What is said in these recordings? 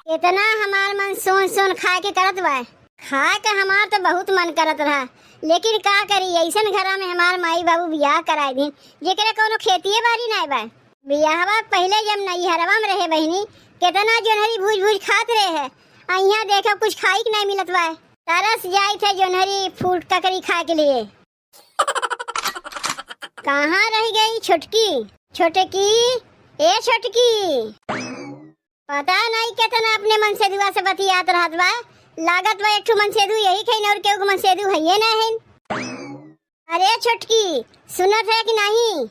इतना हमार मन सोन सोन खाए के करत बा। खाए के हमार तो बहुत मन करत रहा, लेकिन का करी ऐसन घरा में हमार माई बाबू बियाह कराए दी जेकरे कोनो खेतिए बाड़ी नहीं बा। बियाहवा पहले जब नैहरवा में रहे बहिनी कितना जोनहरी भूज भूज खात रहे है, यहाँ देखो कुछ खाई के नहीं मिलत बा। तरस जाए थे जोनहरी फूट ककड़ी खाए के लिए। कहाँ रह गई छोटकी? छोटकी ए छोटकी, पता नहीं कितना अपने मन से दुआ से बतियात रहत बा। लागत बा एक ठो मन से दू यही कहीं और केहू मन से दू है ना है। अरे छोटकी सुनत है कि नहीं?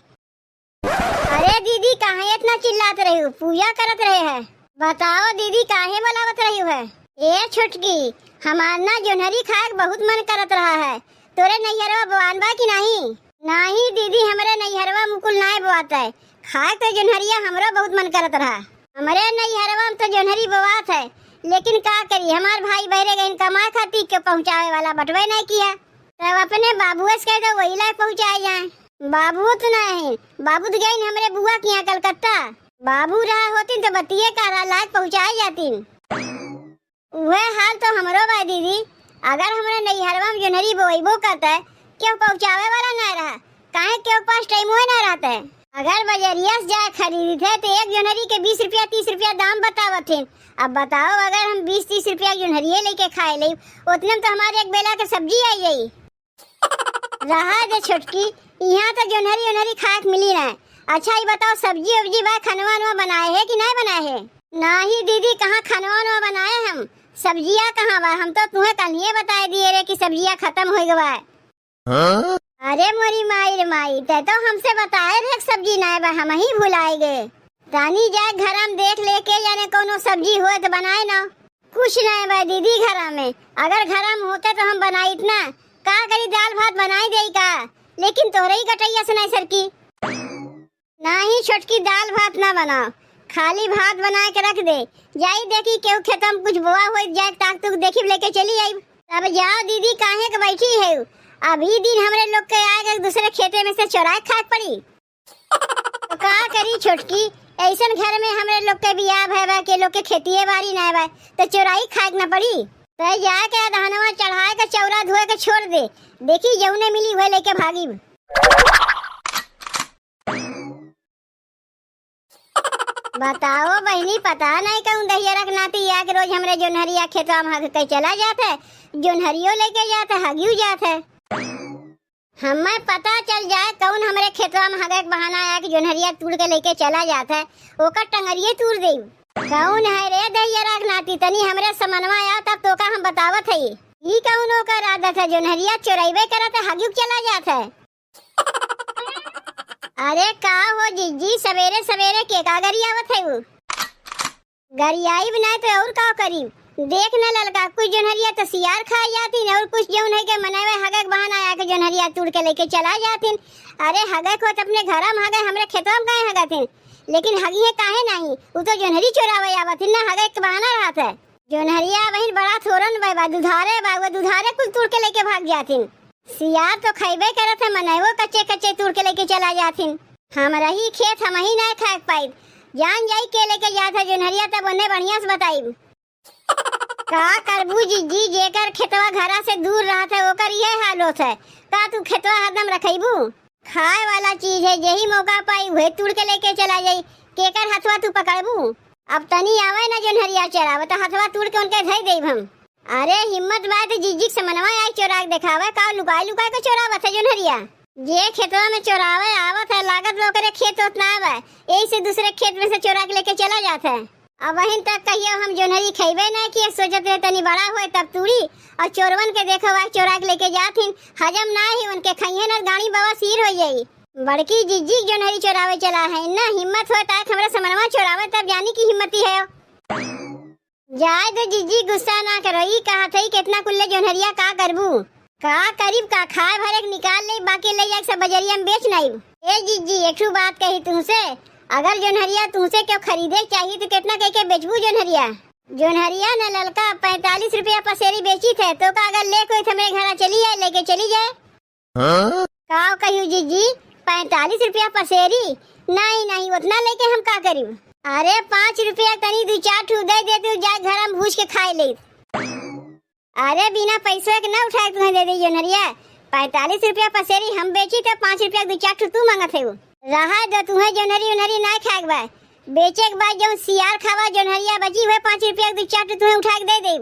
अरे दीदी काहे इतना चिल्लात रही हो? पूजा करत रहे है। बताओ दीदी काहे बुलावत रही है? ए छोटकी हमार ना जोनहरी खाए बहुत मन करत रहा है। तोरे नैहरवा बोआन बा कि नहीं? नहीं दीदी हमारे नैहरवा मुकुल नहीं बोआत है। खाए तो जोनहरिया हमरो बहुत मन करत रहा। हमारे नैहरवा में तो जोनहरी बोआत है, लेकिन का करी हमार भाई बहरे गए कमाए खाती के पहुँचावे वाला बटवे नहीं किया। तब अपने बाबू से कह दो वही लायक पहुँचाए जाए। बाबू तो नहीं, बाबू तो गए हमारे बुआ के यहाँ कलकत्ता। बाबू रहा होती तो बतिये का लायक पहुँचाए जाती। वह हाल तो हमरो बा दीदी। अगर हमारे नैहरवा में जोनहरी बोईबो करता है क्यों पहुँचावे वाला नहीं रहा? काहे क्यों पास टाइम हुए ना रहता है? अगर बजरिया से जाए खरीदी थे तो एक जोनहरी के 20 रुपया 30 रुपया दाम बतावत थे। अब बताओ अगर हम 20-30 रुपया जोनहरिये लेके खाए ले उतने में तो हमारे एक बेला के सब्जी आई गई। रहा दे छोटकी, यहाँ तो जोनहरी ओनहरी खाए मिली ना। अच्छा ये बताओ सब्जी उब्जी बा खनवा नवा बनाए है कि नहीं बनाए है? नहीं दीदी कहाँ खनवा नवा बनाए हम। सब्जियाँ कहाँ बा? हम तो तुम्हें कल ही बताए दिए रे कि सब्जियाँ खत्म हो गवा है। अरे मोरी माई रे माई, ते तो हमसे बताए रे सब्जी नहीं बा, हम ही भुलाए गए। रानी जाए घर में देख लेके जाने कोनो सब्जी हो तो बनाए ना। कुछ नहीं बा दीदी घर में। अगर घर में होते तो हम बनाई इतना का करी दाल भात बनाई दे का, लेकिन तोरे ही गटैया से नहीं सरकी। नहीं छोटकी दाल भात ना बनाओ, खाली भात बना के रख दे। जाई देखी केहू खेतों में कुछ बोआ हो जाए ताक तुक देखी लेके चली आई। तब जाओ दीदी काहे के बैठी है? अभी दिन हमरे लोग के आएगा दूसरे खेते में से चोराए खाए पड़ी। तो का करी छोटकी, ऐसन घर में हमरे लोग के बियाह भैया के लोग के खेतिए बाड़ी नहीं बा तो चोराई खाए न पड़ी। तो जाके धानवा चढ़ाए के चौरा धोए के छोड़ दे, देखी जौने मिली वह लेके भागी। बताओ बहनी पता नहीं कहूँ दहिया रखनाती या के रोज हमरे जोनहरिया खेतवा में हग के चला जाता है, जोनहरियो लेके जाता है हगियो जाता है। हमें पता चल जाए कौन हमारे खेतवा में हगे बहाना आया कि जोनहरिया तोड़ के लेके चला जाता है, ओकर टंगरिये तोड़ दे। कौन है रे दहिया रखनाती? तनी हमरे समनवा आया तब तो का हम बतावत है। ई कौन ओकर आदत है जोनहरिया चोराइबे करत है हगियो चला जाता है। अरे का हो जीजी सवेरे सवेरे के का गरियावत है? वो गरियाई बनाए तो और का करी? देख न ललका कुछ जोनहरिया तो सियार खा जाती और कुछ जौन है के मनावे हगे बहाना आया के जोनहरिया तोड़ के लेके चला जाती। अरे हगे को तो अपने घर में हगे हमरे खेतों में काहे हगते, लेकिन हगी है काहे नहीं? वो तो जोनहरी चोरावे आवत ना, हगे के बहाना रहता है। जोनहरिया वही बड़ा थोरन बा दुधारे बा, वो दुधारे कुछ तोड़ के लेके भाग जाती। सियार तो खाइबे करत है, मनावो कच्चे कच्चे तोड़ के लेके चला जाती। हम रही खेत हम ही नहीं खा पाई, जान जाई के लेके जाता जोनहरिया तब उन्हें बढ़िया से बताई। का करबू जीजी जेकर खेतवा घरा से दूर रहत है ओकर ये हाल होत है। का तू खेतवा हरदम रखैबू? खाए वाला चीज है, यही मौका पाई वही तोड़ के लेके चला जाई। केकर हथवा तू पकड़बू? अब तनी आवे ना जोनहरिया चरावे तो हथवा तोड़ के उनके धई देब हम। अरे हिम्मत बात जीजी से मनवा आई चोरा के दिखावे का लुकाई लुकाई के चोरावत है जोनहरिया। जे खेतवा में चोरावे आवत है लागत लोकरे खेत उतना आवे, यही से दूसरे खेत में से चोरा के लेके चला जाता है। अब वहीं तक कहियो हम जोनहरी खैबे नहीं किए, सोचत रहे तनी बड़ा होए तब तूड़ी और चोरवन के देखो वह चोरा के लेके जाथिन, हजम ना ही उनके खाइए ना गाड़ी बाबा सिर हो जाई। बड़की जीजी जोनहरी चोरावे चला है ना, हिम्मत हो ताक हमरा समनवा चोरावे तब जानी की हिम्मती है। जाए दे जीजी गुस्सा ना करो, ई कहा थई कितना कुल्ले जोनहरिया का करबू? का करीब का खाए भरे निकाल ले बाकी ले जाके सब बजरिया में बेच नहीं। ए जीजी एक बात कही तुमसे, अगर जोनहरिया तुमसे क्यों खरीदे चाहिए तो कितना कह के बेचबू जोनहरिया? जोनहरिया न ललका 45 रुपया पसेरी बेची थे तो का अगर ले कोई मेरे घर चली जाए लेके चली जाए। का कहू जीजी 45 रुपया पसेरी? नहीं नहीं उतना लेके हम का करी? अरे 5 रुपया तनी 2-4 ठू दे दे तू जा घर में भूज के खाए ले। अरे बिना पैसे के ना उठाए तुम्हें दे दी जोनहरिया। 45 रुपया पसेरी हम बेची तो 5 रुपया 2-4 ठू तू मांगत है। रहा दो तुम्हें जोनहरी उनहरी ना खाए बा बेचे के बाद जो सियार खावा जोनहरिया बची हुए 5 रुपया 2-4 ठू तुम्हें उठा के दे दे।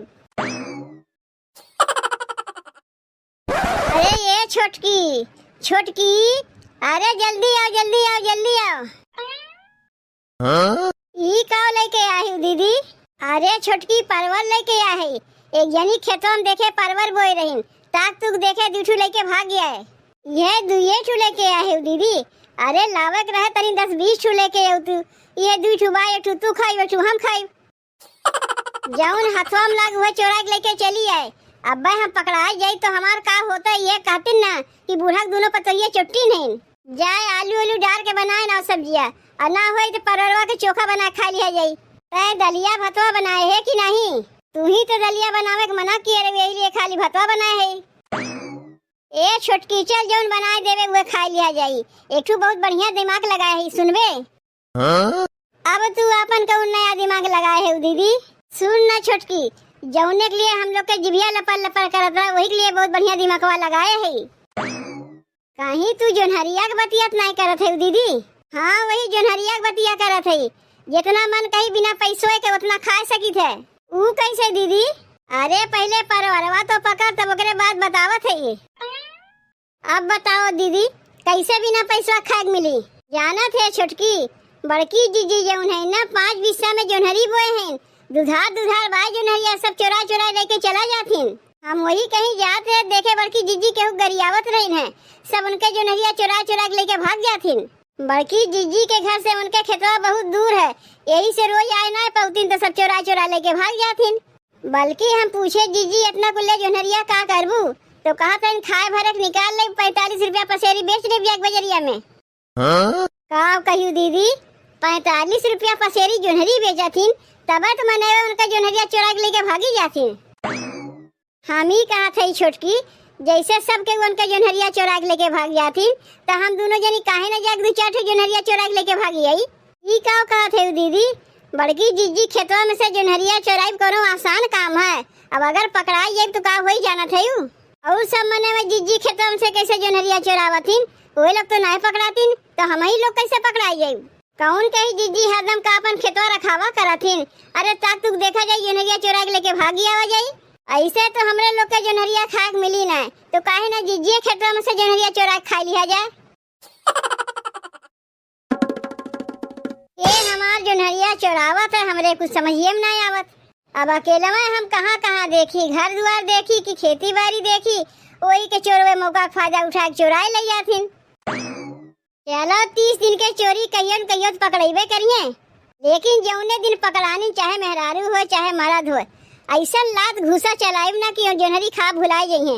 अरे ये छोटकी छोटकी अरे जल्दी आओ जल्दी आओ जल्दी आओ। ई का लेके आई हूँ दीदी? अरे छोटकी परवल लेके आई है। एक जनी खेतों में देखे परवल बोए रही ताक तुक देखे 2 ठू लेके भाग गया है। यह 2 ठू लेके आई हूँ दीदी। अरे लावक रहे तनी 10-20 ठू लेके आओ तू। ये 2 ठू बाई ठू तू खाई वो ठू हम खाई। जाऊन हाथों में लाग हुए चोरा के लेके चली आए। अब हम पकड़ाए जाए तो हमार का होता ये कहते ना कि बूढ़ा दोनों पतोहिया चुट्टी नहीं जाए आलू आलू डाल के बनाए ना सब्जिया और ना हो तो परवलवा के चोखा बना खा लिया जाए। तय दलिया भतवा बनाए है कि नहीं? तू ही तो दलिया बनावे के मना किए रे यही लिए खाली भतवा बनाए है। ए छोटकी चल जौन बनाए देवे वो खा लिया जाए। एक ठू बहुत बढ़िया दिमाग लगाए है सुनबे। अब तू अपन कौन नया दिमाग लगाए है दीदी? सुन ना छोटकी जौने के लिए हम लोग के जिभिया लपड़ लपड़ करत रहा वही के लिए बहुत बढ़िया दिमागवा लगाए है। कहीं तू जोनहरिया के बतिया नहीं करत है दीदी? हाँ वही जोनहरिया के बतिया करत है। जितना मन कहीं बिना पैसों के उतना खा सकी थे। ऊ कैसे दीदी? अरे पहले परवलवा तो पकड़ तब ओकरे बाद बतावत है। अब बताओ दीदी कैसे बिना पैसा खाए मिली? जानत है छोटकी बड़की जीजी जौन है ना 5 बिस्सा में जोनहरी बोए हैं। दुधार दुधार भाई जोनहरिया सब चोरा चोरा लेके चला जाथिन। हम वही कहीं जाते देखे बड़की जीजी के गरियावत रही है। सब उनके जोनहरिया चोरा चोरा लेके भाग जाथिन। बड़की जीजी के घर से उनके खेतवा बहुत दूर है यही से रोज आए ना पौतीन तो सब चोरा चोरा लेके भाग जाथिन। बल्कि हम पूछे जीजी इतना कुल्ले जोनहरिया का करबू तो कहा था खाए भरक निकाल ले 45 रुपया पसेरी बेच दे बिया बजरिया में। का कहियो दीदी 45 रुपया पसेरी जोनहरी बेचथिन तब तो मने उनका जोनहरिया चोरा के लेके भागी जाथिन। हम ही कहा थे छोटकी जैसे सबके उनका जोनहरिया चोरा के लेके भाग जाथिन तो हम दोनों जनी काहे न जाके 2-4 ठो जोनहरिया चोरा के लेके भागी आई। ई का कहा थे दीदी? बड़की जीजी खेतवा में से जोनहरिया चोराई करो आसान काम है। अब अगर पकड़ाई जाए तो का हो ही जाना थे। और सब मने में जीजी खेतवा में से कैसे जोनहरिया चोरावथिन वो लोग तो नहीं पकड़ातीन तो हम ही लोग कैसे पकड़ाई जाए? कौन कही जीजी हरदम का अपन खेतवा रखावा करथिन। अरे ताक तुक देखा जाए जोनहरिया चोरा के लेके भागी आवा जाए। ऐसे तो हमरे लोग के जोनहरिया खाए मिली ना तो काहे ना जीजी खेतवा में से जोनहरिया चोरा खा लिया जाए। ये हमार जोनहरिया चोरावत है हमरे कुछ समझिए में नहीं आवत। अब अकेला में हम कहाँ कहाँ देखी घर द्वार देखी कि खेती बाड़ी देखी वही के चोरवे मौका फायदा उठा के चोराए ले जाथिन। चलो 30 दिन के चोरी कहियो न कहियो पकड़ेबे करिए लेकिन जौने दिन पकड़ानी चाहे मेहरारू हो चाहे मर्द हो ऐसा लात घुसा चलाइब ना कि जोनहरी खा भुलाए जाइए।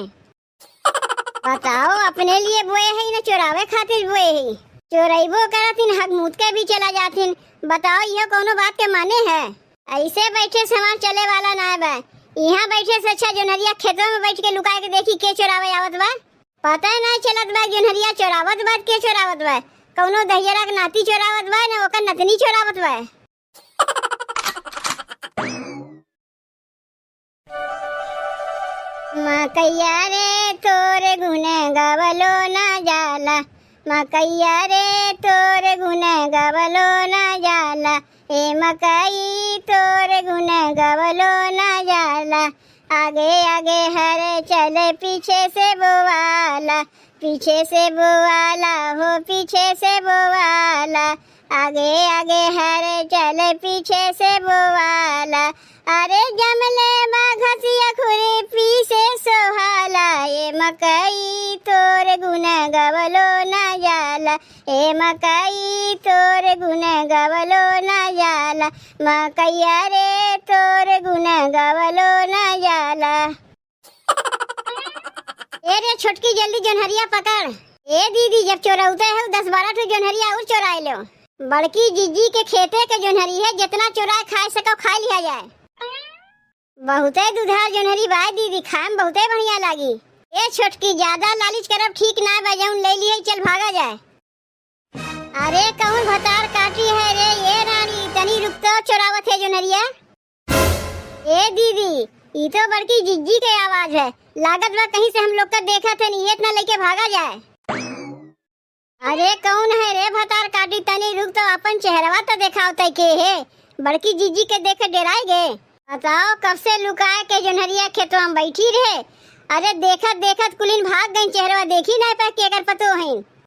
बताओ अपने लिए बोए है न चोरावे खातिर बोए है। चोरैबो करथिन हक मूत के भी चला जाथिन। बताओ यह कोनो बात के माने है? ऐसे बैठे समाज चले वाला ना बा। यहाँ बैठे से अच्छा जोनहरिया खेतों में बैठ के लुका के देखी के चोरावे आवत बा। पता नहीं चलत बा जोनहरिया चोरावत बा के चोरावत बा। कौनो दहियरा के नाती चोरावत बा न ओकर नतनी चोरावत बा। मकैया रे तोरे गुने गवलो ना जाला। मकैया रे तोरे गुने गवलो ना जाला। ए मकई तोरे गुने गवलो ना जाला। आगे आगे हरे चले पीछे से बोवाला। पीछे से बोवाला हो पीछे से बोवाला। आगे आगे हरे चले पीछे से बोवाला। अरे जमले घसिया खुरी पीछे सोहाला। ए मकई तोरे गुने गवलो ना जाला। ए मकई तोरे गुने गवलो ना जाला। मकैया रे तोरे गुने गवलो ना जाला। ए रे छोटकी जल्दी जोनहरिया पकड़। ए दीदी जब चोरौते है 10-12 ठो जोनहरिया और चोराए लो। बड़की जीजी के खेते के जोनहरी है जितना चोराए खा सको खा लिया जाए। बहुते दुधार जोनहरी बाय दीदी खाए में बहुते बढ़िया लागी। ए छोटकी ज्यादा लालच करब ठीक ना बजाऊन ले लिए चल भागा जाए। अरे कौन भतार काटी है रे ये रानी तनी रुक तो चोरावत है जो नरिया। ए दीदी, ये तो बड़की जिज्जी के आवाज है। लागत बा कहीं से हम लोग का देखा थे नहीं, इतना लेके भागा जाए। अरे कौन है रे भतार काटी, तनी रुक तो अपन चेहरवा तो दिखाओ तय के है। बड़की जिज्जी के देखे डराई गे। बताओ कब से लुकाए के जोनहरिया खेतवा में बैठी रहे। अरे देखत देखत कुलीन भाग गई, चेहरवा देखी नहीं पा के कर पतो है।